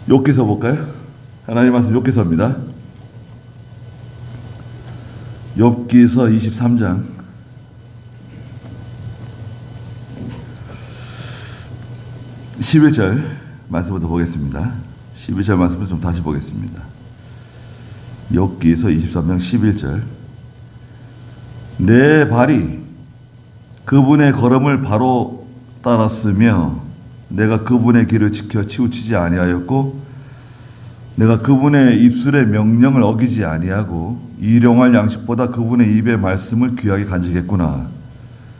욥기서 볼까요? 하나님 말씀 욥기서입니다. 욥기서 23장 11절 말씀부터 보겠습니다. 11절 말씀을 좀 다시 보겠습니다. 욥기서 23장 11절. 내 발이 그분의 걸음을 바로 따랐으며 내가 그분의 길을 지켜 치우치지 아니하였고 내가 그분의 입술의 명령을 어기지 아니하고 일용할 양식보다 그분의 입의 말씀을 귀하게 간직했구나.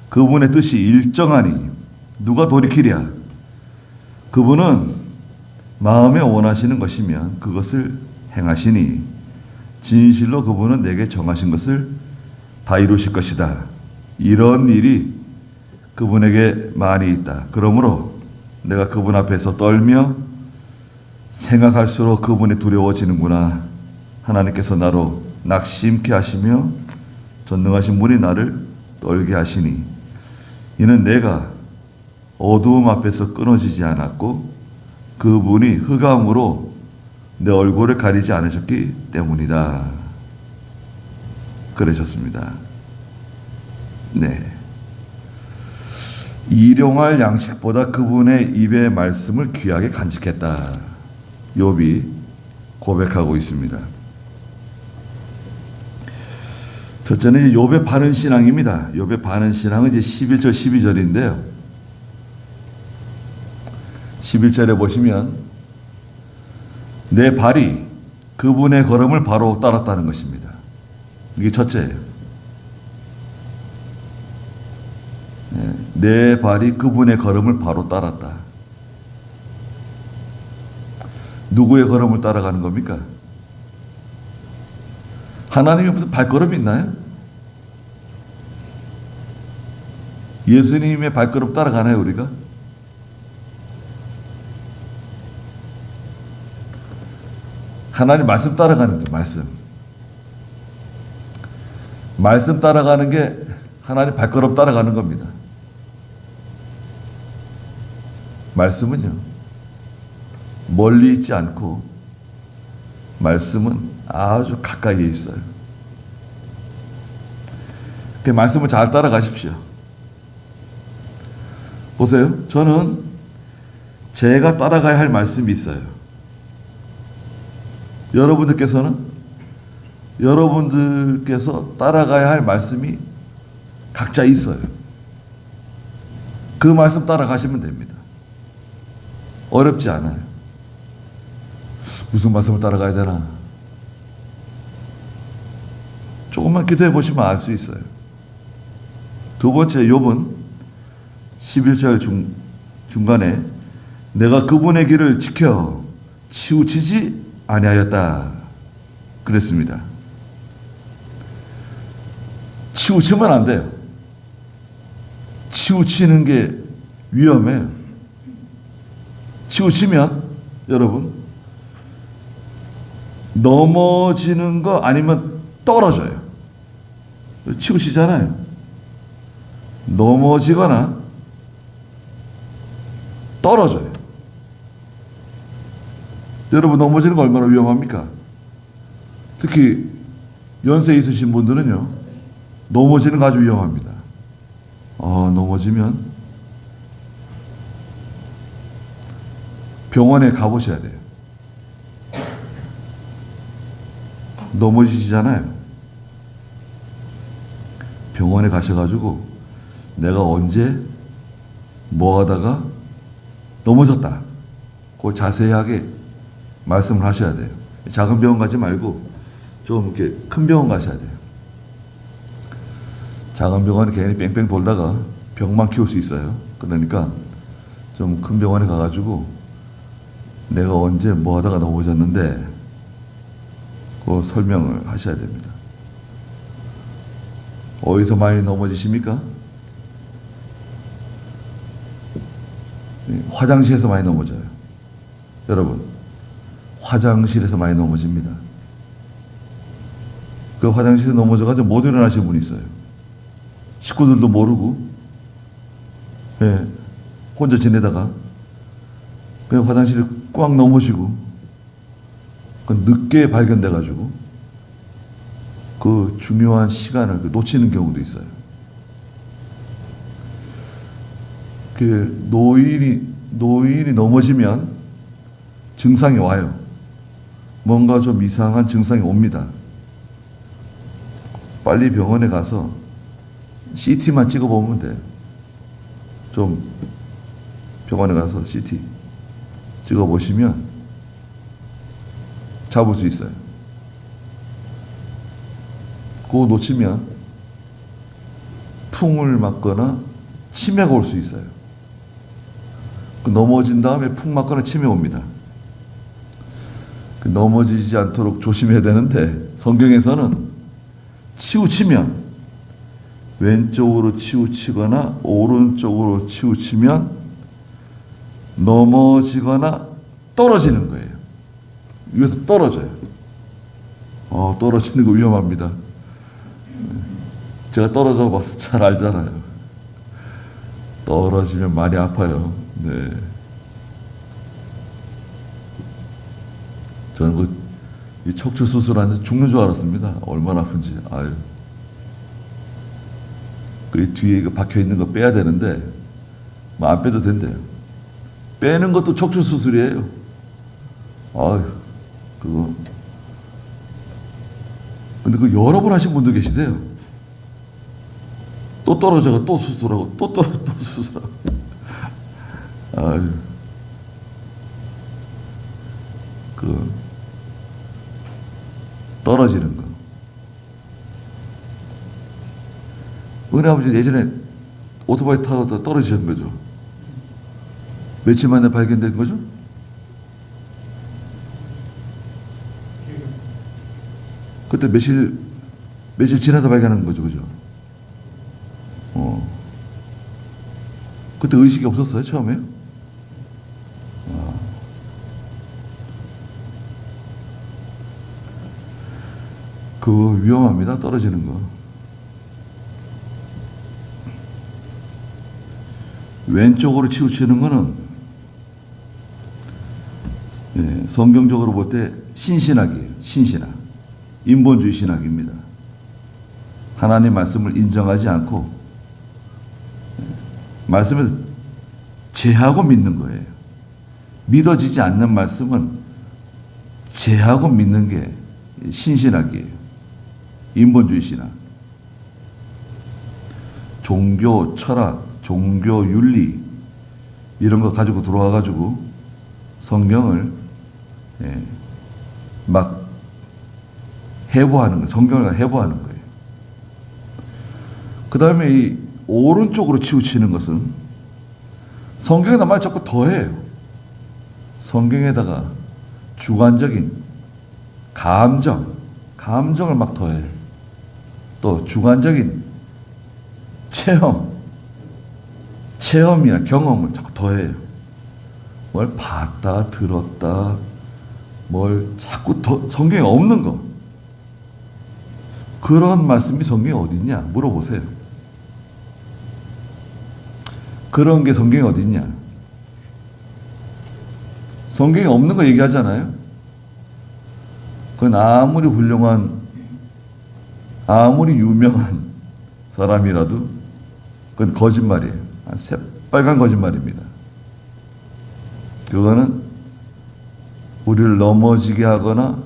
그분의 뜻이 일정하니 누가 돌이키랴. 그분은 마음에 원하시는 것이면 그것을 행하시니 진실로 그분은 내게 정하신 것을 다 이루실 것이다. 이런 일이 그분에게 많이 있다. 그러므로 내가 그분 앞에서 떨며 생각할수록 그분이 두려워지는구나. 하나님께서 나로 낙심케 하시며 전능하신 분이 나를 떨게 하시니 이는 내가 어두움 앞에서 끊어지지 않았고 그분이 흑암으로 내 얼굴을 가리지 않으셨기 때문이다. 그러셨습니다. 네. 일용할 양식보다 그분의 입의 말씀을 귀하게 간직했다. 욥이 고백하고 있습니다. 첫째는 욥의 바른 신앙입니다. 욥의 바른 신앙은 이제 11절 12절인데요. 11절에 보시면 내 발이 그분의 걸음을 바로 따랐다는 것입니다. 이게 첫째예요. 내 발이 그분의 걸음을 바로 따랐다. 누구의 걸음을 따라가는 겁니까? 하나님이 무슨 발걸음이 있나요? 예수님의 발걸음 따라가나요, 우리가? 하나님 말씀 따라가는 거죠, 말씀. 말씀 따라가는 게 하나님 발걸음 따라가는 겁니다. 말씀은요, 멀리 있지 않고 말씀은 아주 가까이에 있어요. 그 말씀을 잘 따라가십시오. 보세요. 저는 제가 따라가야 할 말씀이 있어요. 여러분들께서 따라가야 할 말씀이 각자 있어요. 그 말씀 따라가시면 됩니다. 어렵지 않아요. 무슨 말씀을 따라가야 되나? 조금만 기도해 보시면 알 수 있어요. 두 번째, 욥은 11절 중간에 내가 그분의 길을 지켜 치우치지 아니하였다 그랬습니다. 치우치면 안 돼요. 치우치는 게 위험해요. 치우치면 여러분 넘어지는 거 아니면 떨어져요. 치우치잖아요. 넘어지거나 떨어져요. 여러분 넘어지는 거 얼마나 위험합니까? 특히 연세 있으신 분들은요, 넘어지는 거 아주 위험합니다. 넘어지면 병원에 가보셔야 돼요. 넘어지시잖아요. 병원에 가셔가지고 내가 언제 뭐 하다가 넘어졌다. 그 자세하게 말씀을 하셔야 돼요. 작은 병원 가지 말고 좀 이렇게 큰 병원 가셔야 돼요. 작은 병원에 괜히 뺑뺑 돌다가 병만 키울 수 있어요. 그러니까 좀 큰 병원에 가가지고 내가 언제 뭐 하다가 넘어졌는데 그 설명을 하셔야 됩니다. 어디서 많이 넘어지십니까? 화장실에서 많이 넘어져요. 여러분, 화장실에서 많이 넘어집니다. 그 화장실에 넘어져가지고 못 일어나시는 분이 있어요. 식구들도 모르고, 혼자 지내다가 그 화장실에 꽉 넘어지고 그 늦게 발견돼가지고 그 중요한 시간을 놓치는 경우도 있어요. 그 노인이 넘어지면 증상이 와요. 뭔가 좀 이상한 증상이 옵니다. 빨리 병원에 가서 CT만 찍어보면 돼요. 좀 병원에 가서 CT 찍어보시면 잡을 수 있어요. 그거 놓치면 풍을 맞거나 치매가 올 수 있어요. 넘어진 다음에 풍 맞거나 치매 옵니다. 넘어지지 않도록 조심해야 되는데 성경에서는 치우치면 왼쪽으로 치우치거나 오른쪽으로 치우치면 넘어지거나 떨어지는 거예요. 위에서 떨어져요. 떨어지는 거 위험합니다. 제가 떨어져 봐서 잘 알잖아요. 떨어지면 많이 아파요. 네. 저는 이 척추 수술하는데 죽는 줄 알았습니다. 얼마나 아픈지. 아유. 그 뒤에 박혀 있는 거 빼야 되는데 뭐 안 빼도 된대요. 빼는 것도 척추 수술이에요. 아유, 그거. 근데 그 여러 번 하신 분도 계시대요. 또 떨어져가 또 수술하고 또 수술하고. 아유. 떨어지는 거. 은혜 아버지 예전에 오토바이 타다 떨어지신 거죠. 며칠 만에 발견된 거죠? 그때 며칠 지나서 발견한 거죠, 그죠? 그때 의식이 없었어요, 처음에? 그거 위험합니다, 떨어지는 거. 왼쪽으로 치우치는 거는 성경적으로 볼 때 신신학이에요. 신신학. 인본주의 신학입니다. 하나님 말씀을 인정하지 않고 말씀을 제하고 믿는 거예요. 믿어지지 않는 말씀은 제하고 믿는 게 신신학이에요. 인본주의 신학. 종교 철학, 종교 윤리 이런 거 가지고 들어와 가지고 성경을 막 해부하는 거예요. 성경을 해부하는 거예요. 그 다음에 이 오른쪽으로 치우치는 것은 성경에다 말 자꾸 더해요. 성경에다가 주관적인 감정을 막 더해요. 또 주관적인 체험이나 경험을 자꾸 더해요. 뭘 봤다, 들었다, 뭘 자꾸 성경에 없는 거. 그런 말씀이 성경에 어디 있냐? 물어보세요. 그런 게 성경에 어디 있냐? 성경에 없는 거 얘기하잖아요. 그건 아무리 훌륭한, 아무리 유명한 사람이라도 그건 거짓말이에요. 새빨간 거짓말입니다. 그거는 우리를 넘어지게 하거나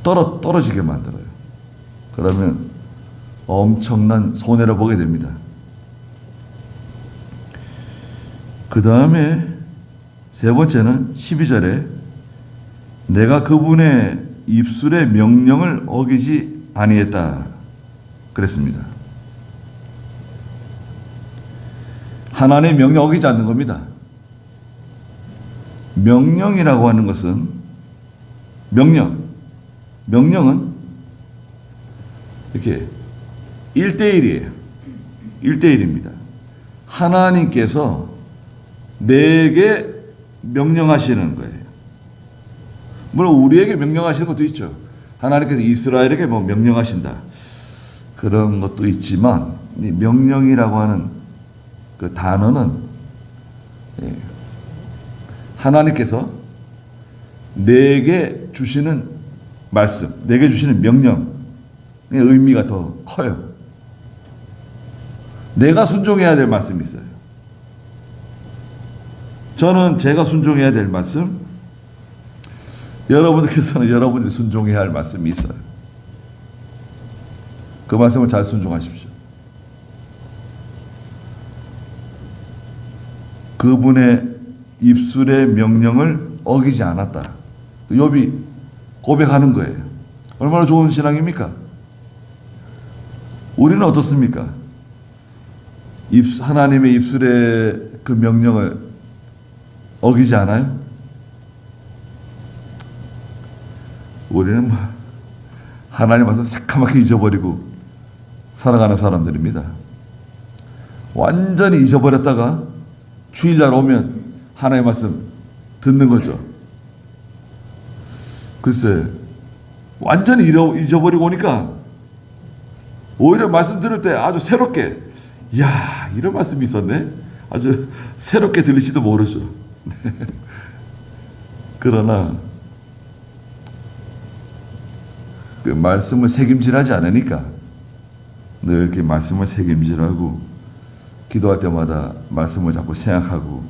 떨어지게 만들어요. 그러면 엄청난 손해를 보게 됩니다. 그 다음에 세 번째는 12절에 내가 그분의 입술의 명령을 어기지 아니했다 그랬습니다. 하나님의 명령 어기지 않는 겁니다. 명령이라고 하는 것은 명령은 이렇게 1대1이에요. 1대1입니다. 하나님께서 내게 명령하시는 거예요. 물론 우리에게 명령하시는 것도 있죠. 하나님께서 이스라엘에게 뭐 명령하신다. 그런 것도 있지만 이 명령이라고 하는 그 단어는 하나님께서 내게 주시는 말씀, 내게 주시는 명령의 의미가 더 커요. 내가 순종해야 될 말씀이 있어요. 저는 제가 순종해야 될 말씀, 여러분들께서는 여러분들이 순종해야 할 말씀이 있어요. 그 말씀을 잘 순종하십시오. 그분의 입술의 명령을 어기지 않았다. 욥이 고백하는 거예요. 얼마나 좋은 신앙입니까? 우리는 어떻습니까? 하나님의 입술의 그 명령을 어기지 않아요? 우리는 하나님 말씀 새까맣게 잊어버리고 살아가는 사람들입니다. 완전히 잊어버렸다가 주일날 오면 하나님의 말씀 듣는 거죠. 글쎄, 완전히 잊어버리고 오니까 오히려 말씀 들을 때 아주 새롭게, 이야, 이런 말씀이 있었네? 아주 새롭게 들리지도 모르죠. 그러나 그 말씀을 책임질하지 않으니까 늘 이렇게 말씀을 책임질하고 기도할 때마다 말씀을 자꾸 생각하고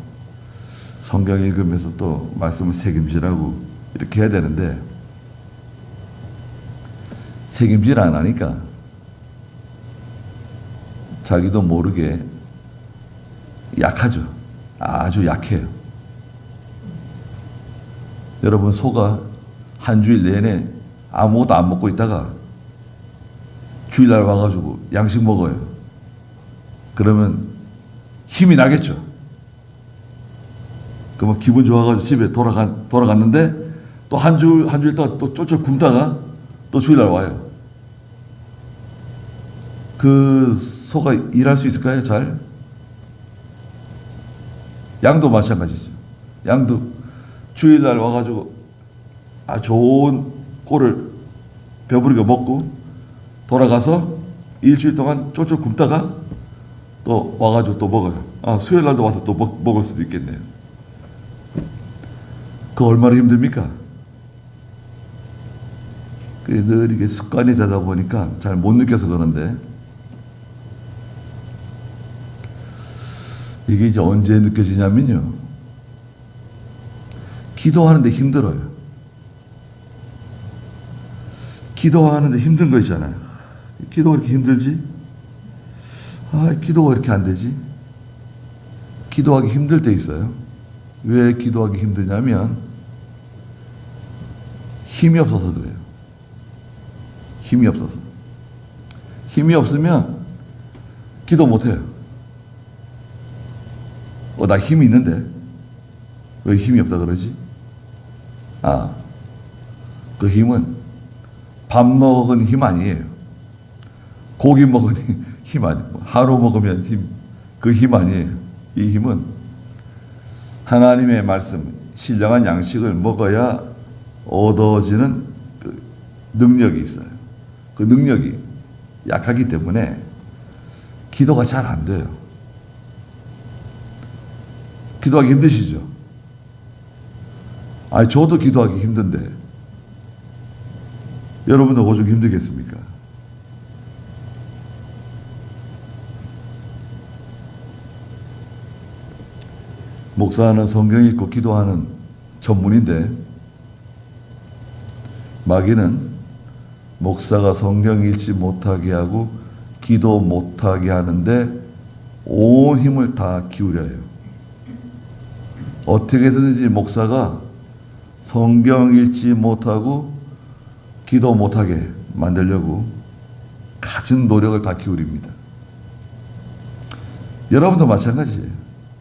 성경 읽으면서 또 말씀을 책임질하고 이렇게 해야 되는데 책임질 안 하니까 자기도 모르게 약하죠. 아주 약해요. 여러분, 소가 한 주일 내내 아무것도 안 먹고 있다가 주일날 와가지고 양식 먹어요. 그러면 힘이 나겠죠. 그러면 기분 좋아가지고 집에 돌아갔는데 또 한 주일 또 쫄쫄 굶다가 또 주일날 와요. 그 소가 일할 수 있을까요? 잘? 양도 마찬가지죠. 양도 주일날 와가지고 좋은 꼴을 배부르게 먹고 돌아가서 일주일 동안 쫄쫄 굶다가 또 와가지고 또 먹어요. 수요일날도 와서 또 먹을 수도 있겠네요. 그거 얼마나 힘듭니까? 늘 이게 습관이 되다 보니까 잘 못 느껴서 그런데 이게 이제 언제 느껴지냐면요. 기도하는데 힘들어요. 기도하는데 힘든 거 있잖아요. 기도가 이렇게 힘들지? 기도가 이렇게 안 되지? 기도하기 힘들 때 있어요. 왜 기도하기 힘드냐면 힘이 없어서 그래요. 힘이 없어서. 힘이 없으면 기도 못해요. 나 힘이 있는데 왜 힘이 없다 그러지? 그 힘은 밥 먹은 힘 아니에요. 고기 먹은 힘 아니에요. 하루 먹으면 그 힘 아니에요. 이 힘은 하나님의 말씀, 신령한 양식을 먹어야 얻어지는 그 능력이 있어요. 그 능력이 약하기 때문에 기도가 잘 안 돼요. 기도하기 힘드시죠? 저도 기도하기 힘든데 여러분도 오죽 힘들겠습니까? 목사는 성경 읽고 기도하는 전문인데 마귀는 목사가 성경 읽지 못하게 하고 기도 못하게 하는데 온 힘을 다 기울여요. 어떻게 해서든지 목사가 성경 읽지 못하고 기도 못하게 만들려고 갖은 노력을 다 기울입니다. 여러분도 마찬가지예요.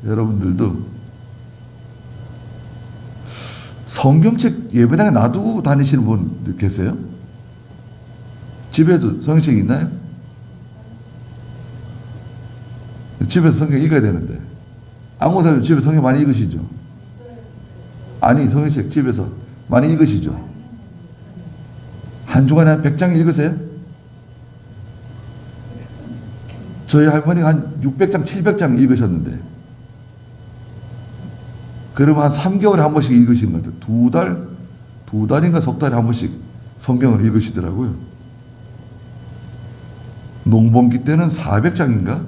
여러분들도 성경책 예배당에 놔두고 다니시는 분 계세요? 집에도 성경책 있나요? 집에서 성경 읽어야 되는데 안고사님 집에 성경 많이 읽으시죠? 아니, 성경책 집에서 많이 읽으시죠? 한 주간에 한 100장 읽으세요? 저희 할머니가 한 600장, 700장 읽으셨는데 그러면 한 3개월에 한 번씩 읽으신 것 같아요. 2달, 두 달인가 석 달에 한 번씩 성경을 읽으시더라고요. 농번기 때는 400장인가?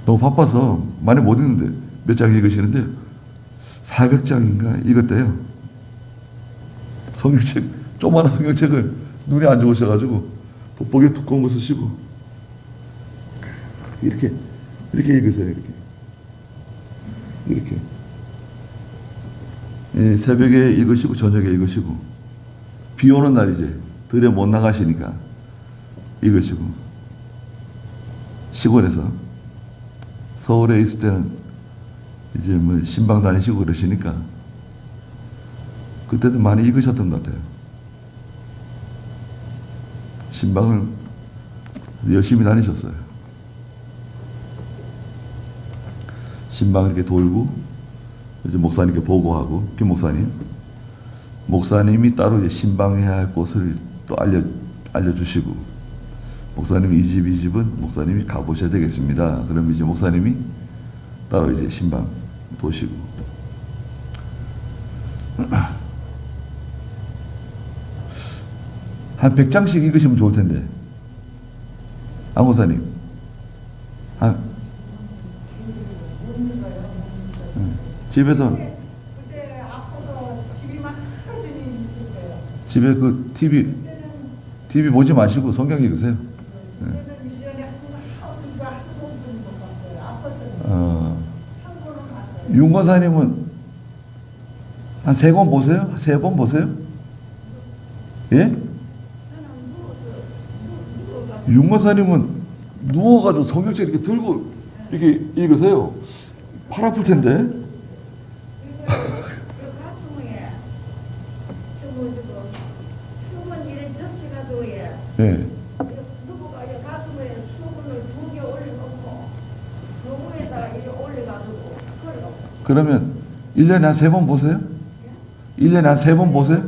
너무 바빠서 많이 못 읽는데 몇 장 읽으시는데 400장인가 읽었대요. 성경책, 조그마한 성경책을 눈에 안 좋으셔가지고 돋보기 두꺼운 거 쓰시고 이렇게 읽으세요. 이렇게 예, 새벽에 읽으시고 저녁에 읽으시고 비 오는 날 이제 들에 못 나가시니까 읽으시고 시골에서 서울에 있을 때는 이제 뭐 신방 다니시고 그러시니까 그때도 많이 읽으셨던 것 같아요. 신방을 열심히 다니셨어요. 신방 이렇게 돌고 이제 목사님께 보고하고 김 목사님이 따로 이제 신방해야 할 곳을 또 알려주시고 목사님 이 집은 목사님이 가보셔야 되겠습니다. 그럼 이제 목사님이 따로 이제 신방 도시고 한 100장씩 읽으시면 좋을 텐데 안 목사님 집에서 집에 그 TV 보지 마시고 성경 읽으세요. 윤 권사님은 한 3권 보세요? 3권 보세요? 예? 윤 권사님은 누워가지고 성경책 이렇게 들고 이렇게 읽으세요. 팔 아플 텐데. 네. 그러면 1년에 한 3번 보세요? 1년에 한 3번 보세요?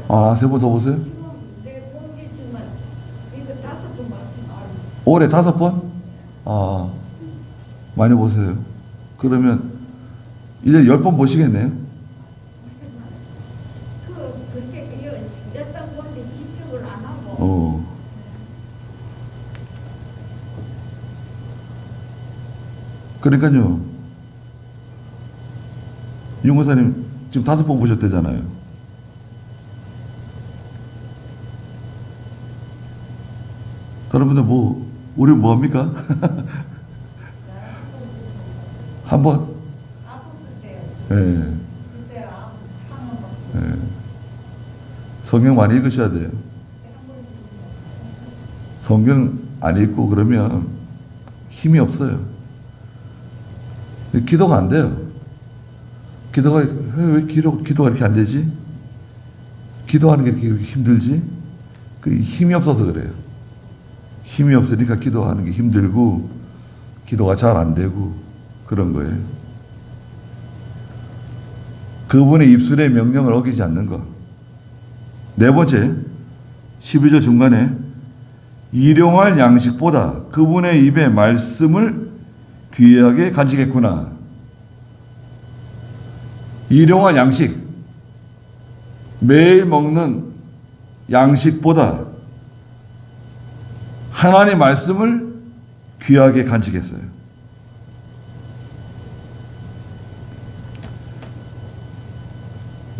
아, 3번 더 보세요? 올해 5번? 아, 많이 보세요. 그러면 1년에 10번 보시겠네요? 그러니까요. 윤 권사님 지금 5번 보셨대잖아요. 여러분들 우리 뭐합니까? 한 번? 네. 성경 많이 읽으셔야 돼요. 성경 안 읽고 그러면 힘이 없어요. 기도가 안 돼요. 왜 기도가 이렇게 안 되지? 기도하는 게 이렇게 힘들지? 그 힘이 없어서 그래요. 힘이 없으니까 기도하는 게 힘들고 기도가 잘 안 되고 그런 거예요. 그분의 입술의 명령을 어기지 않는 것. 4번째, 12절 중간에 일용할 양식보다 그분의 입의 말씀을 귀하게 간직했구나. 일용할 양식, 매일 먹는 양식보다 하나님의 말씀을 귀하게 간직했어요.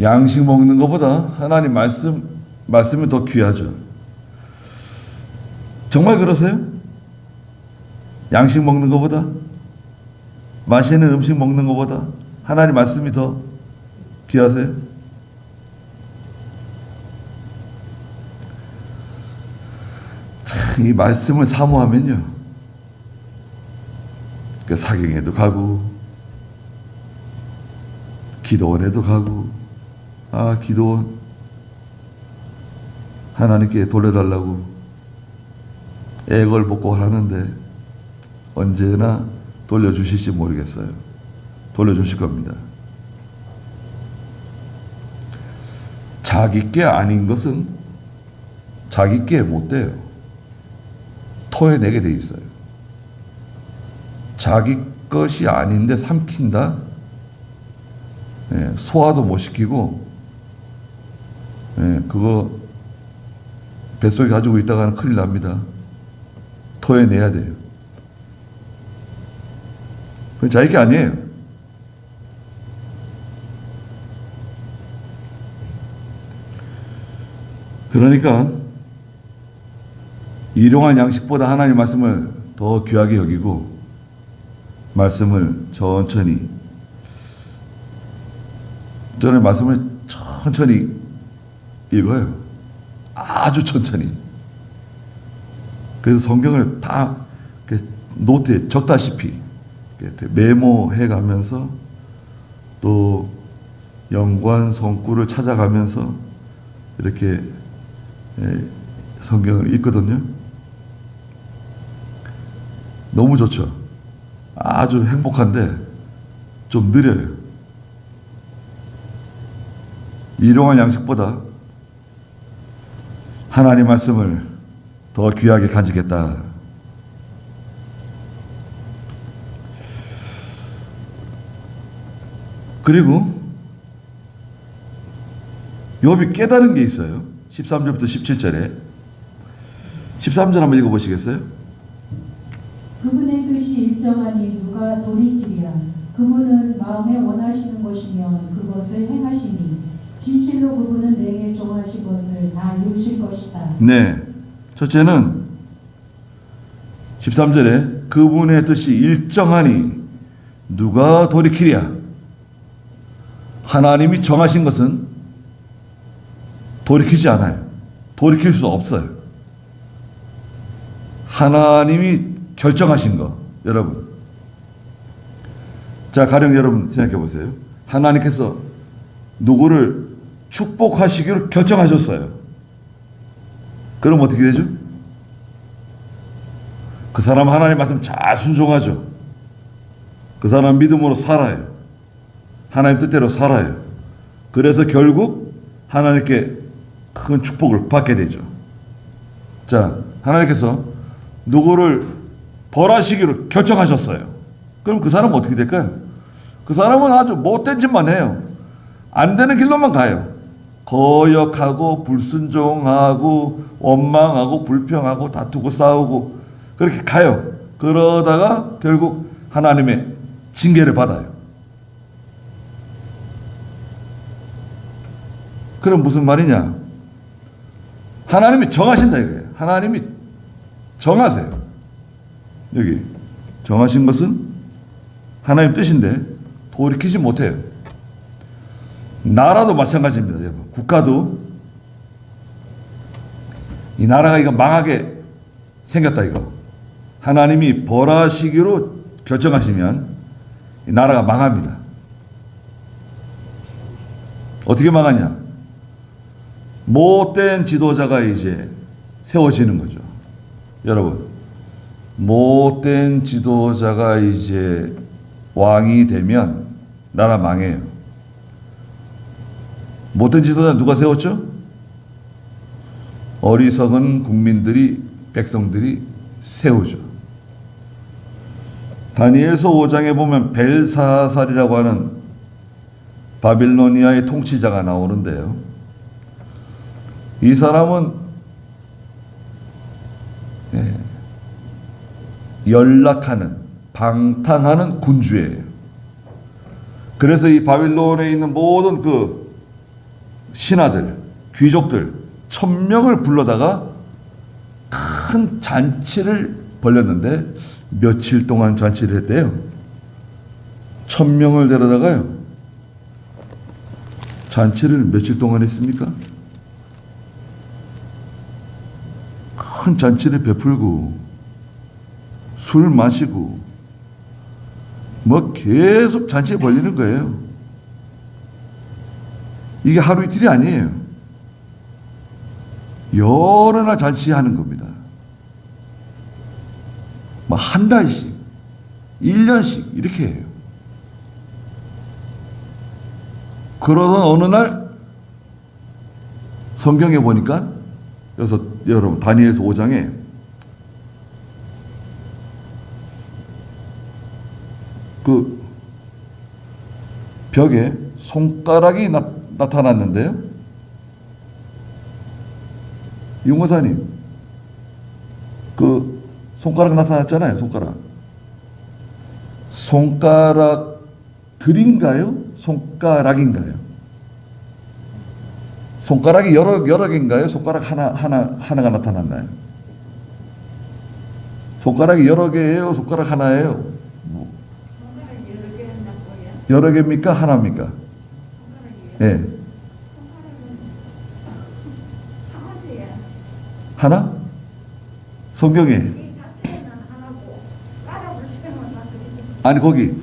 양식 먹는 것보다 하나님 말씀이 더 귀하죠. 정말 그러세요? 양식 먹는 것보다, 맛있는 음식 먹는 것보다 하나님 말씀이 더 귀하세요? 참, 이 말씀을 사모하면요, 그 사경에도 가고 기도원에도 가고, 기도원 하나님께 돌려달라고 애걸복걸 하는데 언제나 돌려주실지 모르겠어요. 돌려주실 겁니다. 자기 게 아닌 것은 자기 게 못 돼요. 토해내게 돼 있어요. 자기 것이 아닌데 삼킨다? 소화도 못 시키고, 그거 뱃속에 가지고 있다가는 큰일 납니다. 토해내야 돼요. 그건 자기 게 아니에요. 그러니까 일용할 양식보다 하나님 말씀을 더 귀하게 여기고 말씀을 천천히, 저는 말씀을 천천히 읽어요. 아주 천천히. 그래서 성경을 다 노트에 적다시피 메모해 가면서 또 연관 성구를 찾아가면서 이렇게 성경을 읽거든요. 너무 좋죠. 아주 행복한데 좀 느려요. 일용할 양식보다 하나님 말씀을 더 귀하게 간직했다. 그리고 욥이 깨달은 게 있어요. 13절부터 17절에 13절 한번 읽어보시겠어요? 그분의 뜻이 일정하니 누가 돌이키랴. 그분은 마음에 원하시는 것이면 그것을 행하시니 진실로 그분은 내게 정하신 것을 다 이루실 것이다. 네. 첫째는 13절에 그분의 뜻이 일정하니 누가 돌이키랴. 하나님이 정하신 것은 돌이키지 않아요. 돌이킬 수 없어요. 하나님이 결정하신 거, 여러분. 자, 가령 여러분 생각해 보세요. 하나님께서 누구를 축복하시기로 결정하셨어요. 그럼 어떻게 되죠? 그 사람 하나님 말씀 잘 순종하죠. 그 사람 믿음으로 살아요. 하나님 뜻대로 살아요. 그래서 결국 하나님께 큰 축복을 받게 되죠. 자, 하나님께서 누구를 벌하시기로 결정하셨어요. 그럼 그 사람은 어떻게 될까요? 그 사람은 아주 못된 짓만 해요. 안 되는 길로만 가요. 거역하고 불순종하고 원망하고 불평하고 다투고 싸우고 그렇게 가요. 그러다가 결국 하나님의 징계를 받아요. 그럼 무슨 말이냐? 하나님이 정하신다 이거예요. 하나님이 정하세요. 여기 정하신 것은 하나님 뜻인데 돌이키지 못해요. 나라도 마찬가지입니다, 여러분. 국가도 이 나라가 이거 망하게 생겼다 이거. 하나님이 벌하시기로 결정하시면 이 나라가 망합니다. 어떻게 망하냐? 못된 지도자가 이제 세워지는 거죠. 여러분, 못된 지도자가 이제 왕이 되면 나라 망해요. 못된 지도자 누가 세웠죠? 어리석은 국민들이, 백성들이 세우죠. 다니엘서 5장에 보면 벨사살이라고 하는 바빌로니아의 통치자가 나오는데요. 이 사람은 연락하는, 방탕하는 군주예요. 그래서 이 바빌론에 있는 모든 그 신하들, 귀족들 1000명을 불러다가 큰 잔치를 벌였는데 며칠 동안 잔치를 했대요. 1000명을 데려다가요. 잔치를 며칠 동안 했습니까? 큰 잔치를 베풀고 술 마시고 뭐 계속 잔치 벌리는 거예요. 이게 하루 이틀이 아니에요. 여러 날 잔치하는 겁니다. 뭐 한 달씩, 1년씩 이렇게 해요. 그러던 어느 날 성경에 보니까 그래서 여러분 다니엘서 5장에 그 벽에 손가락이 나타났는데요. 윤고사님, 그 손가락 나타났잖아요. 손가락들인가요? 손가락인가요? 손가락이 여러 개인가요? 손가락 하나가 나타났나요? 손가락이 여러 개예요? 손가락 하나예요? 여러 개입니까? 하나입니까? 예. 하나? 성경에. 아니, 거기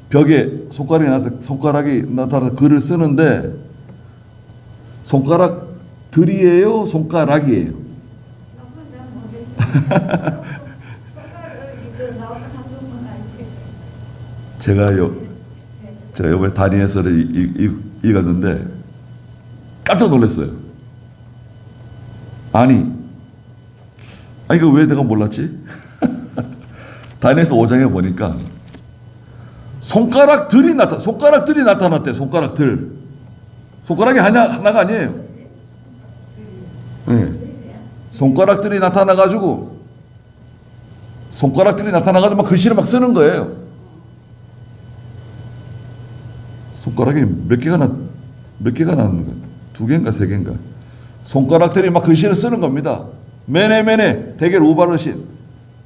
벽에 손가락이 나타나서 글을 쓰는데, 손가락들이에요? 손가락이에요? 제가 이번에 다니엘서를 읽었는데 깜짝 놀랐어요. 아니 이거 왜 내가 몰랐지? 다니엘서 5장에 보니까 손가락들이 나타났대. 손가락이 하나가 아니에요. 네. 손가락들이 나타나가지고 막 글씨를 막 쓰는 거예요. 손가락이 몇 개가 나는 거야? 2개인가 3개인가? 손가락들이 막 글씨를 쓰는 겁니다. 메네 대개를 우바르신,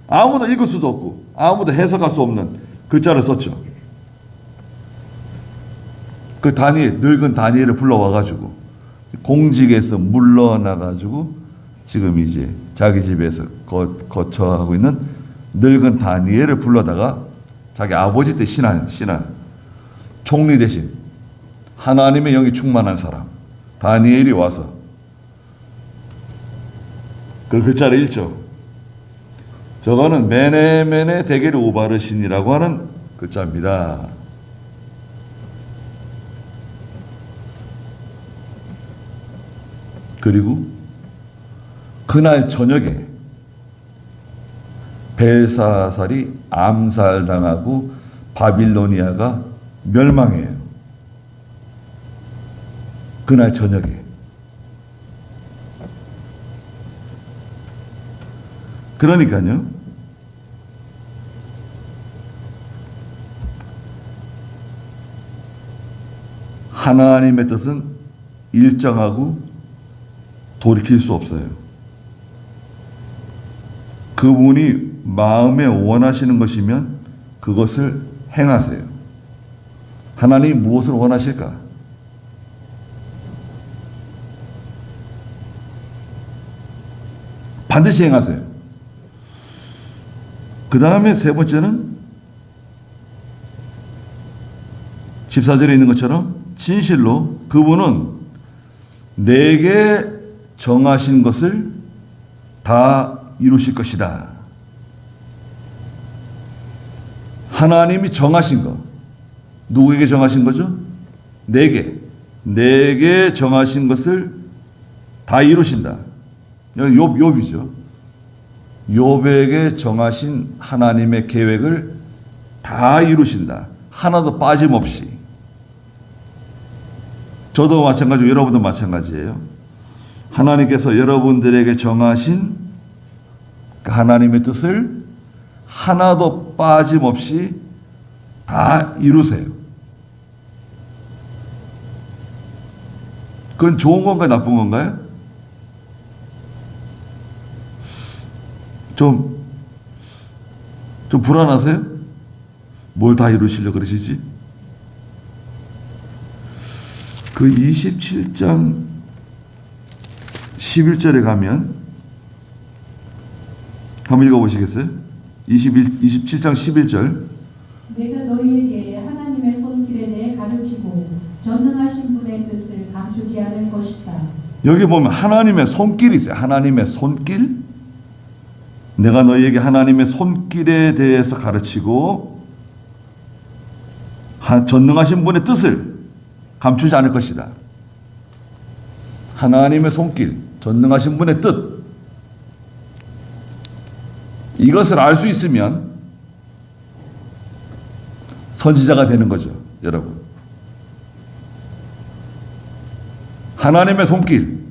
아무도 읽을 수도 없고 아무도 해석할 수 없는 글자를 썼죠. 그 늙은 다니엘을 불러와가지고 공직에서 물러나가지고 지금 이제 자기 집에서 거처하고 있는 늙은 다니엘을 불러다가 자기 아버지 때 신한 총리 대신 하나님의 영이 충만한 사람 다니엘이 와서 그 글자를 읽죠. 저거는 메네 대게르 우바르신이라고 하는 글자입니다. 그리고 그날 저녁에 벨사살이 암살당하고 바빌로니아가 멸망해요. 그날 저녁에. 그러니까요, 하나님의 뜻은 일정하고 돌이킬 수 없어요. 그분이 마음에 원하시는 것이면 그것을 행하세요. 하나님이 무엇을 원하실까? 반드시 행하세요. 그 다음에 세 번째는 14절에 있는 것처럼 진실로 그분은 내게 정하신 것을 다 이루실 것이다. 하나님이 정하신 것, 누구에게 정하신 거죠? 내게 정하신 것을 다 이루신다. 여기 욥이죠. 욥에게 정하신 하나님의 계획을 다 이루신다. 하나도 빠짐없이. 저도 마찬가지고 여러분도 마찬가지예요. 하나님께서 여러분들에게 정하신 하나님의 뜻을 하나도 빠짐없이 다 이루세요. 그건 좋은 건가요? 나쁜 건가요? 좀 불안하세요? 뭘 다 이루시려고 그러시지? 그 27장 11절에 가면 한번 읽어보시겠어요? 27장 11절. 내가 너희에게 하나님의 손길에 대해 가르치고 전능하신 분의 뜻을 감추지 않을 것이다. 여기 보면 하나님의 손길이 있어요. 하나님의 손길. 내가 너희에게 하나님의 손길에 대해서 가르치고 전능하신 분의 뜻을 감추지 않을 것이다. 하나님의 손길, 전능하신 분의 뜻. 이것을 알 수 있으면 선지자가 되는 거죠, 여러분. 하나님의 손길,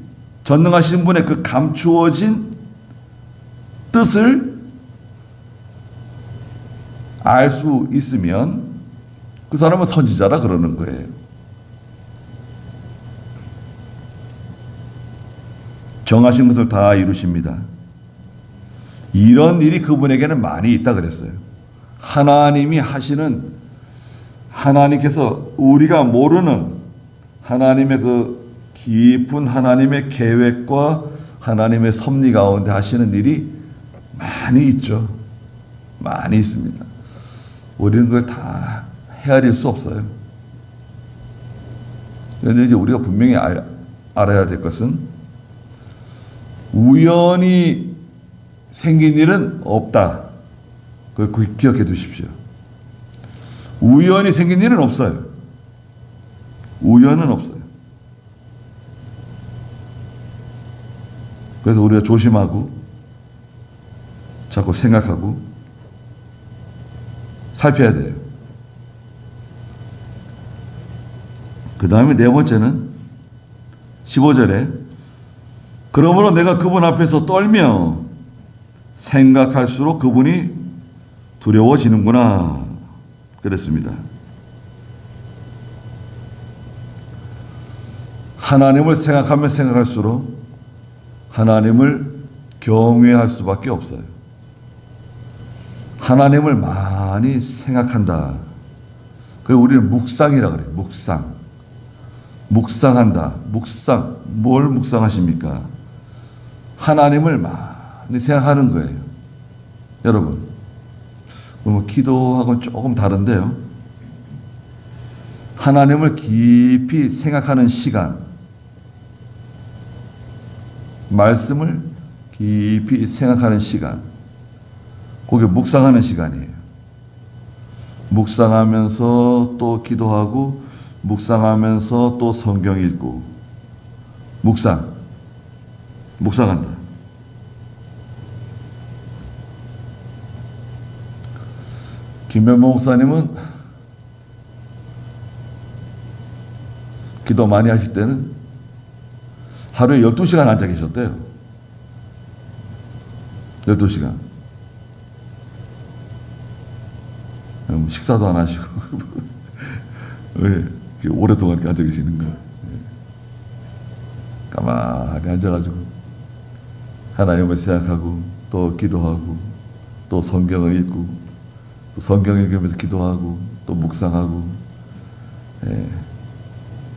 전능하신 분의 그 감추어진 뜻을 알 수 있으면 그 사람은 선지자라 그러는 거예요. 정하신 것을 다 이루십니다. 이런 일이 그분에게는 많이 있다 그랬어요. 하나님이 하시는, 하나님께서 우리가 모르는 하나님의 그 깊은 하나님의 계획과 하나님의 섭리 가운데 하시는 일이 많이 있죠. 많이 있습니다. 우리는 그걸 다 헤아릴 수 없어요. 그런데 이제 우리가 분명히 알아야 될 것은 우연히 생긴 일은 없다. 그걸 기억해 두십시오. 우연히 생긴 일은 없어요. 우연은 없어요. 그래서 우리가 조심하고 자꾸 생각하고 살펴야 돼요. 그 다음에 네 번째는 15절에 그러므로 내가 그분 앞에서 떨며 생각할수록 그분이 두려워지는구나 그랬습니다. 하나님을 생각하면 생각할수록 하나님을 경외할 수밖에 없어요. 하나님을 많이 생각한다. 그래서 우리는 묵상이라 그래요. 묵상. 묵상한다. 묵상. 뭘 묵상하십니까? 하나님을 많이 생각하는 거예요. 여러분. 그러면 기도하고는 조금 다른데요. 하나님을 깊이 생각하는 시간. 말씀을 깊이 생각하는 시간. 그게 묵상하는 시간이에요. 묵상하면서 또 기도하고 묵상하면서 또 성경 읽고 묵상한다. 김현모 목사님은 기도 많이 하실 때는 하루에 12시간 앉아 계셨대요. 12시간. 식사도 안 하시고 왜 이렇게 오랫동안 이렇게 앉아 계시는 거예요. 가만히 앉아가지고 하나님을 생각하고 또 기도하고 또 성경을 읽고 또 성경 읽으면서 기도하고 또 묵상하고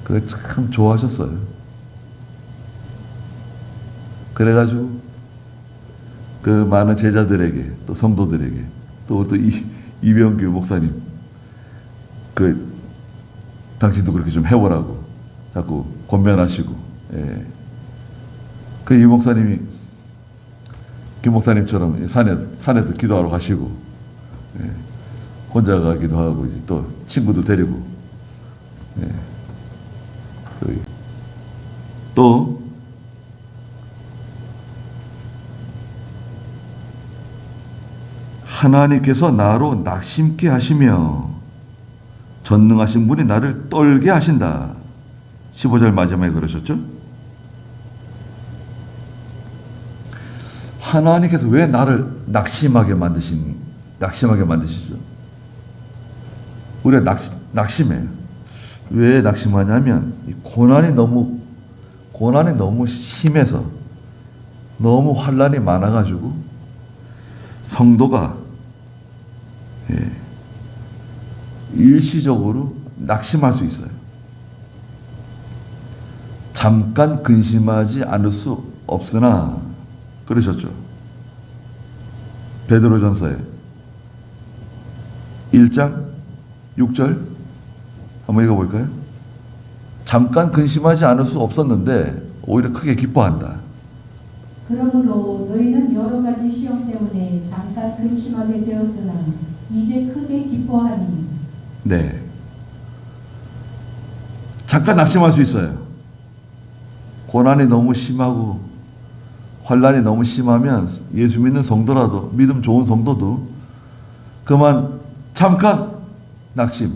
그걸 참 좋아하셨어요. 그래가지고 그 많은 제자들에게 또 성도들에게 또 이병규 목사님 그 당신도 그렇게 좀 해보라고 자꾸 권면하시고 그 이 목사님이 김 목사님처럼 산에도 기도하러 가시고 혼자 가기도 하고 이제 또 친구도 데리고 또 하나님께서 나로 낙심케 하시며 전능하신 분이 나를 떨게 하신다. 15절 마지막에 그러셨죠? 하나님께서 왜 나를 낙심하게 만드시죠? 우리가 낙심해요. 왜 낙심하냐면 고난이 너무 심해서 너무 환난이 많아가지고 성도가 일시적으로 낙심할 수 있어요. 잠깐 근심하지 않을 수 없으나 그러셨죠. 베드로전서에 1장 6절 한번 읽어볼까요? 잠깐 근심하지 않을 수 없었는데 오히려 크게 기뻐한다. 그러므로 너희는 여러 가지 시험 때문에 잠깐 근심하게 되었으나 이제 크게 기뻐하니. 네. 잠깐 낙심할 수 있어요. 고난이 너무 심하고 환난이 너무 심하면 예수 믿는 성도라도 믿음 좋은 성도도 그만 잠깐 낙심,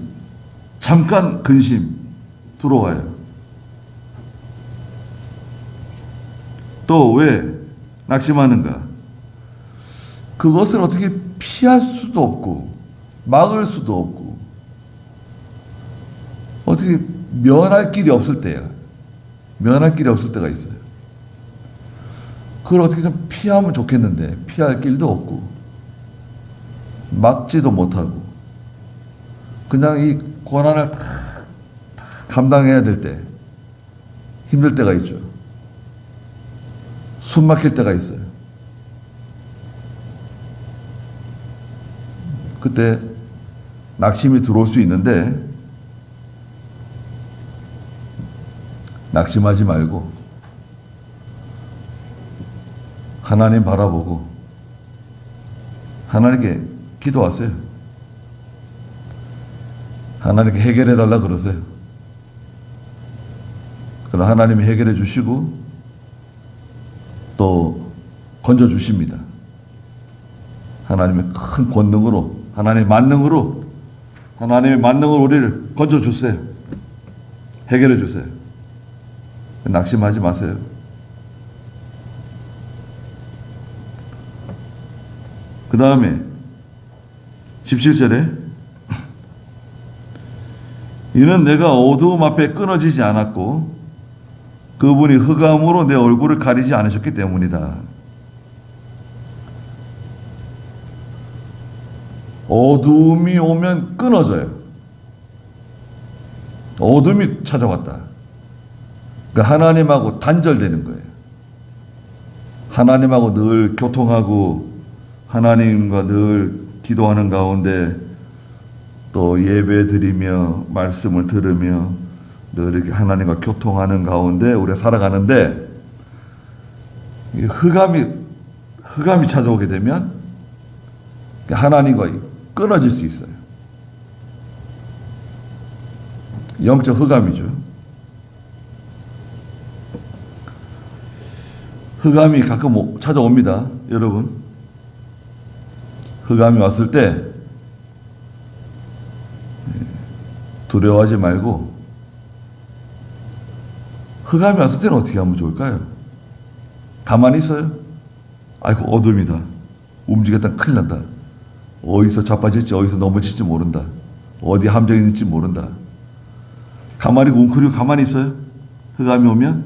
잠깐 근심 들어와요. 또 왜 낙심하는가? 그것을 어떻게 피할 수도 없고 막을 수도 없고 어떻게 면할 길이 없을 때야. 면할 길이 없을 때가 있어요. 그걸 어떻게 좀 피하면 좋겠는데 피할 길도 없고 막지도 못하고 그냥 이 고난을 다 감당해야 될 때 힘들 때가 있죠. 숨 막힐 때가 있어요. 그때 낙심이 들어올 수 있는데 낙심하지 말고 하나님 바라보고 하나님께 기도하세요. 하나님께 해결해 달라 그러세요. 그럼 하나님이 해결해 주시고 또 건져 주십니다. 하나님의 큰 권능으로 하나님의 만능으로 우리를 건져 주세요. 해결해 주세요. 낙심하지 마세요. 그 다음에 17절에 이는 내가 어두움 앞에 끊어지지 않았고 그분이 흑암으로 내 얼굴을 가리지 않으셨기 때문이다. 어두움이 오면 끊어져요. 어둠이 찾아왔다. 그러니까 하나님하고 단절되는 거예요. 하나님하고 늘 교통하고 하나님과 늘 기도하는 가운데 또 예배 드리며 말씀을 들으며 늘 이렇게 하나님과 교통하는 가운데 우리가 살아가는데 흑암이 찾아오게 되면 하나님과 끊어질 수 있어요. 영적 흑암이죠. 흑암이 가끔 찾아옵니다. 여러분, 흑암이 왔을 때 두려워하지 말고 흑암이 왔을 때는 어떻게 하면 좋을까요? 가만히 있어요? 아이고 어둠이다. 움직였다 큰일 난다. 어디서 자빠질지 어디서 넘어질지 모른다. 어디 함정이 있는지 모른다. 가만히 웅크리고 가만히 있어요? 흑암이 오면?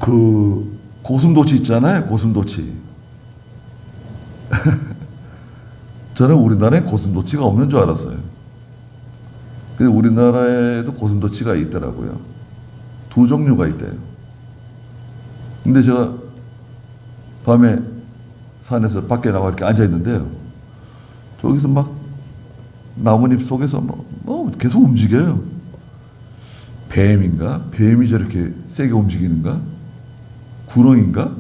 그 고슴도치 있잖아요. 고슴도치. 저는 우리나라에 고슴도치가 없는 줄 알았어요. 근데 우리나라에도 고슴도치가 있더라고요. 두 종류가 있대요. 근데 제가 밤에 산에서 밖에 나와 이렇게 앉아 있는데요. 저기서 막 나뭇잎 속에서 계속 움직여요. 뱀인가? 뱀이 저렇게 세게 움직이는가? 구렁인가?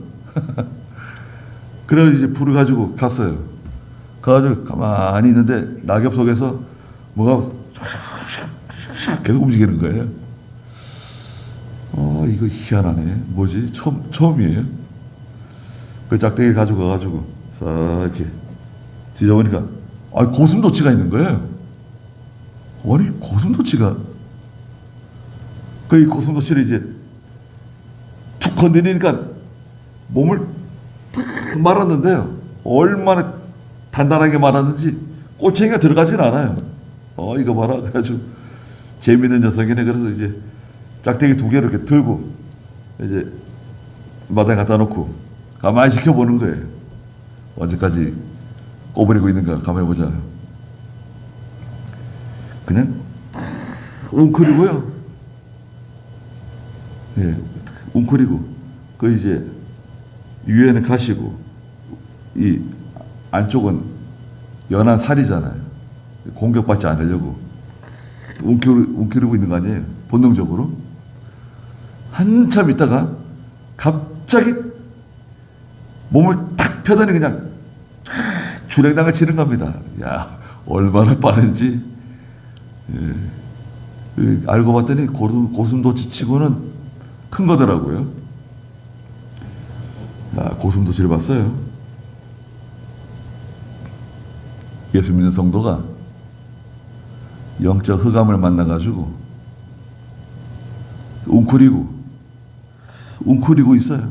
그래서 이제 불을 가지고 갔어요. 가가지고 가만히 있는데 낙엽 속에서 뭐가 계속 움직이는 거예요. 이거 희한하네. 뭐지? 처음이에요. 그 짝대기 가지고 가가지고 싹 이렇게 뒤져보니까 고슴도치가 있는 거예요. 아니 고슴도치가 그 고슴도치를 이제 툭 건드리니까 몸을 탁 말았는데요. 얼마나 단단하게 말았는지 꼬챙이가 들어가진 않아요. 이거 봐라. 그래가지고 재밌는 녀석이네. 그래서 이제 짝대기 두 개를 이렇게 들고 이제 마당에 갖다 놓고 가만히 지켜보는 거예요. 언제까지 꼬부리고 있는가 가만히 보자. 그냥 웅크리고요. 예, 웅크리고 그 이제 위에는 가시고 이 안쪽은 연한 살이잖아요. 공격받지 않으려고 웅크리고 있는 거 아니에요. 본능적으로. 한참 있다가 갑자기 몸을 탁 펴더니 그냥 주랭랑을 치는 겁니다. 야, 얼마나 빠른지. 예. 알고 봤더니 고슴도치 치고는 큰 거더라고요. 야, 고슴도치를 봤어요. 예수 믿는 성도가 영적 흑암을 만나가지고 웅크리고 있어요.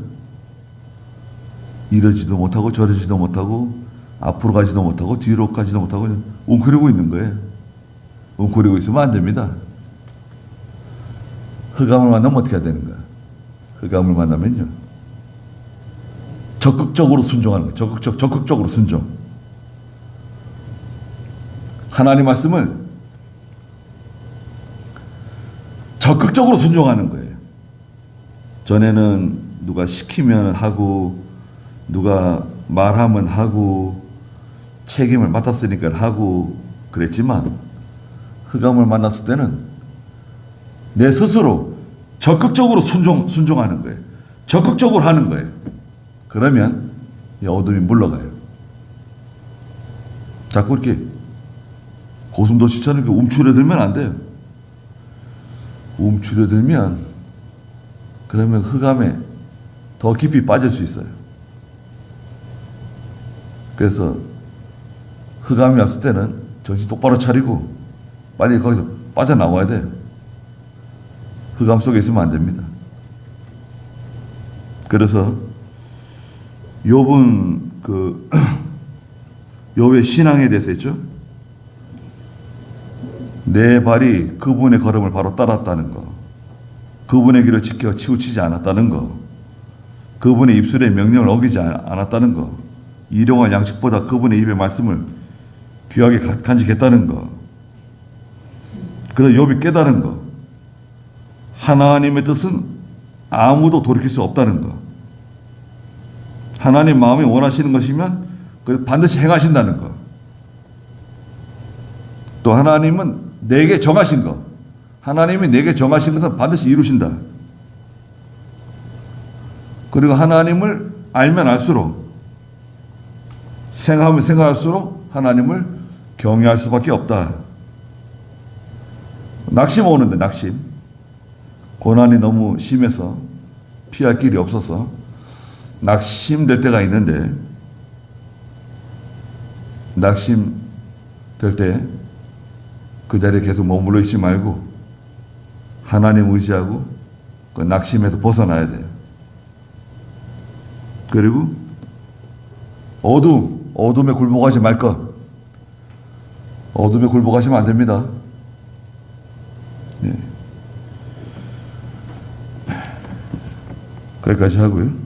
이러지도 못하고 저러지도 못하고 앞으로 가지도 못하고 뒤로 가지도 못하고 그냥 웅크리고 있는 거예요. 웅크리고 있으면 안 됩니다. 흑암을 만나면 어떻게 해야 되는 거야? 흑암을 만나면요, 적극적으로 순종하는 거예요. 적극적으로 순종. 하나님 말씀을 적극적으로 순종하는 거예요. 전에는 누가 시키면 하고, 누가 말하면 하고, 책임을 맡았으니까 하고 그랬지만, 흑암을 만났을 때는 내 스스로 적극적으로 순종하는 거예요. 적극적으로 하는 거예요. 그러면 이 어둠이 물러가요. 자꾸 이렇게 고슴도치처럼 이렇게 움츠려들면 안 돼요. 움츠려들면 그러면 흑암에 더 깊이 빠질 수 있어요. 그래서 흑암이 왔을 때는 정신 똑바로 차리고 빨리 거기서 빠져나와야 돼요. 흑암 속에 있으면 안 됩니다. 그래서 욥은 욥의 신앙에 대해서 했죠. 내 발이 그분의 걸음을 바로 따랐다는 거, 그분의 길을 지켜 치우치지 않았다는 거, 그분의 입술의 명령을 어기지 않았다는 거, 일용할 양식보다 그분의 입의 말씀을 귀하게 간직했다는 거, 그래서 욥이 깨달은 거, 하나님의 뜻은 아무도 돌이킬 수 없다는 거, 하나님 마음이 원하시는 것이면 반드시 행하신다는 거, 또 하나님은 내게 정하신 것, 하나님이 내게 정하신 것은 반드시 이루신다. 그리고 하나님을 알면 알수록, 생각하면 생각할수록 하나님을 경외할 수밖에 없다. 낙심 오는데, 낙심. 고난이 너무 심해서 피할 길이 없어서 낙심될 때가 있는데, 낙심될 때 그 자리에 계속 머물러 있지 말고 하나님 의지하고 그 낙심에서 벗어나야 돼요. 그리고 어둠에 굴복하지 말 것. 어둠에 굴복하시면 안 됩니다. 네. 거기까지 하고요.